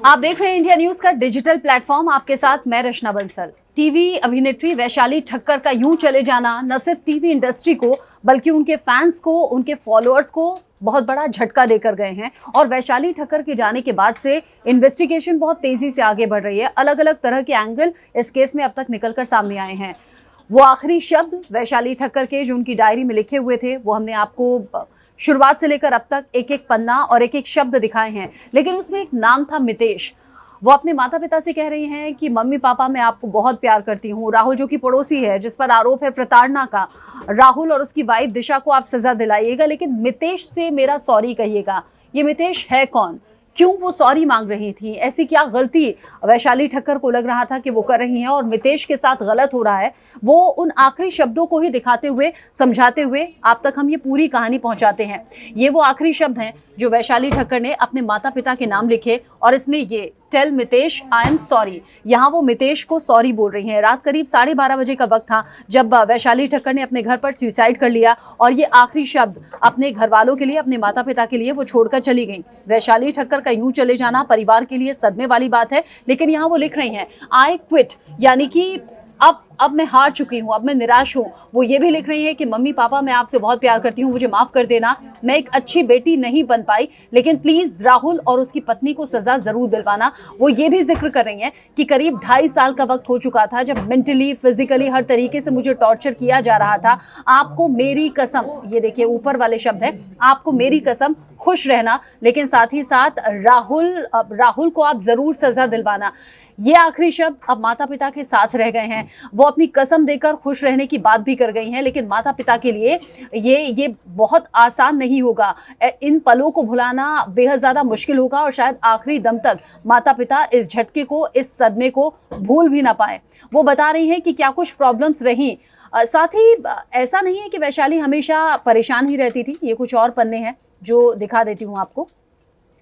आप देख रहे हैं इंडिया न्यूज का डिजिटल प्लेटफॉर्म। आपके साथ मैं रचना बंसल। टीवी अभिनेत्री वैशाली ठक्कर का यूं चले जाना न सिर्फ टीवी इंडस्ट्री को बल्कि उनके फैंस को, उनके फॉलोअर्स को बहुत बड़ा झटका देकर गए हैं। और वैशाली ठक्कर के जाने के बाद से इन्वेस्टिगेशन बहुत तेजी से आगे बढ़ रही है। अलग अलग तरह के एंगल इस केस में अब तक निकलकर सामने आए हैं। वो आखिरी शब्द वैशाली ठक्कर के जो उनकी डायरी में लिखे हुए थे, वो हमने आपको शुरुआत से लेकर अब तक एक एक पन्ना और एक एक शब्द दिखाए हैं, लेकिन उसमें एक नाम था मितेश। वो अपने माता पिता से कह रही हैं कि मम्मी पापा मैं आपको बहुत प्यार करती हूँ। राहुल जो कि पड़ोसी है, जिस पर आरोप है प्रताड़ना का, राहुल और उसकी वाइफ दिशा को आप सजा दिलाइएगा, लेकिन मितेश से मेरा सॉरी कहिएगा। ये मितेश है कौन? क्यों वो सॉरी मांग रही थी? ऐसी क्या गलती वैशाली ठक्कर को लग रहा था कि वो कर रही हैं और मितेश के साथ गलत हो रहा है? वो उन आखिरी शब्दों को ही दिखाते हुए, समझाते हुए आप तक हम ये पूरी कहानी पहुंचाते हैं। ये वो आखिरी शब्द हैं जो वैशाली ठक्कर ने अपने माता पिता के नाम लिखे और इसमें ये tell Mitesh I am sorry. यहाँ वो मितेश को सॉरी बोल रही हैं। रात करीब 12:30 बजे का वक्त था जब वैशाली ठक्कर ने अपने घर पर सुसाइड कर लिया और ये आखिरी शब्द अपने घर वालों के लिए, अपने माता पिता के लिए वो छोड़कर चली गई। वैशाली ठक्कर का यूं चले जाना परिवार के लिए सदमे वाली बात है, लेकिन यहाँ वो लिख रही हैं आई क्विट, यानी कि अब मैं हार चुकी हूँ, अब मैं निराश हूँ। वो ये भी लिख रही है कि मम्मी पापा मैं आपसे बहुत प्यार करती हूँ, मुझे माफ़ कर देना, मैं एक अच्छी बेटी नहीं बन पाई, लेकिन प्लीज़ राहुल और उसकी पत्नी को सज़ा ज़रूर दिलवाना। वो ये भी जिक्र कर रही हैं कि करीब 2.5 साल का वक्त हो चुका था जब मेंटली, फिजिकली हर तरीके से मुझे टॉर्चर किया जा रहा था। आपको मेरी कसम, ये देखिए ऊपर वाले शब्द हैं, आपको मेरी कसम खुश रहना, लेकिन साथ ही साथ राहुल को आप ज़रूर सज़ा दिलवाना। ये आखिरी शब्द अब माता पिता के साथ रह गए हैं। वो अपनी कसम देकर खुश रहने की बात भी कर गई हैं, लेकिन माता पिता के लिए ये बहुत आसान नहीं होगा। इन पलों को भुलाना बेहद ज़्यादा मुश्किल होगा और शायद आखिरी दम तक माता पिता इस झटके को, इस सदमे को भूल भी ना पाए। वो बता रही हैं कि क्या कुछ प्रॉब्लम्स रहीं। साथ ही ऐसा नहीं है कि वैशाली हमेशा परेशान ही रहती थी। ये कुछ और पन्ने हैं जो दिखा देती हूँ आपको।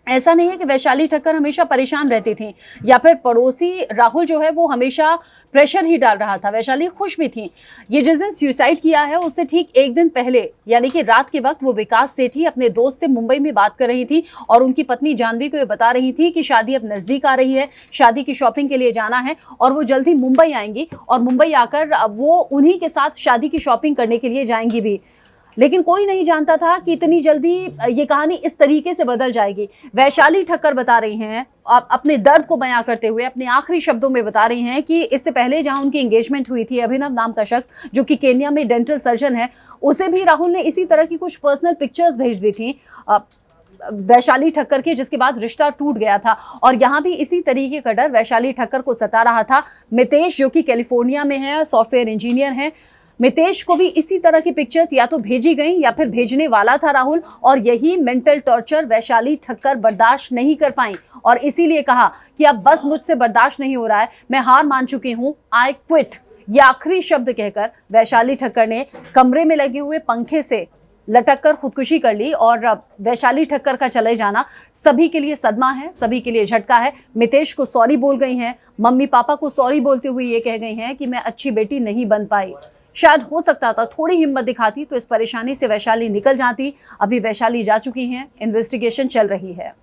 ऐसा नहीं है कि वैशाली ठक्कर हमेशा परेशान रहती थी या फिर पड़ोसी राहुल जो है वो हमेशा प्रेशर ही डाल रहा था। वैशाली खुश भी थी। ये जिस दिन सुसाइड किया है उससे ठीक एक दिन पहले, यानी कि रात के वक्त, वो विकास सेठी अपने दोस्त से मुंबई में बात कर रही थी और उनकी पत्नी जानवी को ये बता रही थी कि शादी अब नज़दीक आ रही है, शादी की शॉपिंग के लिए जाना है और वो जल्द ही मुंबई आएंगी और मुंबई आकर वो उन्हीं के साथ शादी की शॉपिंग करने के लिए जाएंगी भी। लेकिन कोई नहीं जानता था कि इतनी जल्दी ये कहानी इस तरीके से बदल जाएगी। वैशाली ठक्कर बता रही हैं, अपने दर्द को बयां करते हुए अपने आखिरी शब्दों में बता रही हैं कि इससे पहले जहां उनकी एंगेजमेंट हुई थी, अभिनव नाम का शख्स जो कि केन्या में डेंटल सर्जन है, उसे भी राहुल ने इसी तरह की कुछ पर्सनल पिक्चर्स भेज दी थी वैशाली ठक्कर के, जिसके बाद रिश्ता टूट गया था। और यहाँ भी इसी तरीके का डर वैशाली ठक्कर को सता रहा था। मितेश जो कि कैलिफोर्निया में है, सॉफ्टवेयर इंजीनियर हैं, मितेश को भी इसी तरह की पिक्चर्स या तो भेजी गई या फिर भेजने वाला था राहुल, और यही मेंटल टॉर्चर वैशाली ठक्कर बर्दाश्त नहीं कर पाई और इसीलिए कहा कि अब बस मुझसे बर्दाश्त नहीं हो रहा है, मैं हार मान चुकी हूँ, आई क्विट। ये आखिरी शब्द कहकर वैशाली ठक्कर ने कमरे में लगे हुए पंखे से लटक कर खुदकुशी कर ली। और वैशाली ठक्कर का चले जाना सभी के लिए सदमा है, सभी के लिए झटका है। मितेश को सॉरी बोल गई हैं, मम्मी पापा को सॉरी बोलते हुए ये कह गई हैं कि मैं अच्छी बेटी नहीं बन पाई। शायद हो सकता था थोड़ी हिम्मत दिखाती तो इस परेशानी से वैशाली निकल जाती। अभी वैशाली जा चुकी हैं, इन्वेस्टिगेशन चल रही है।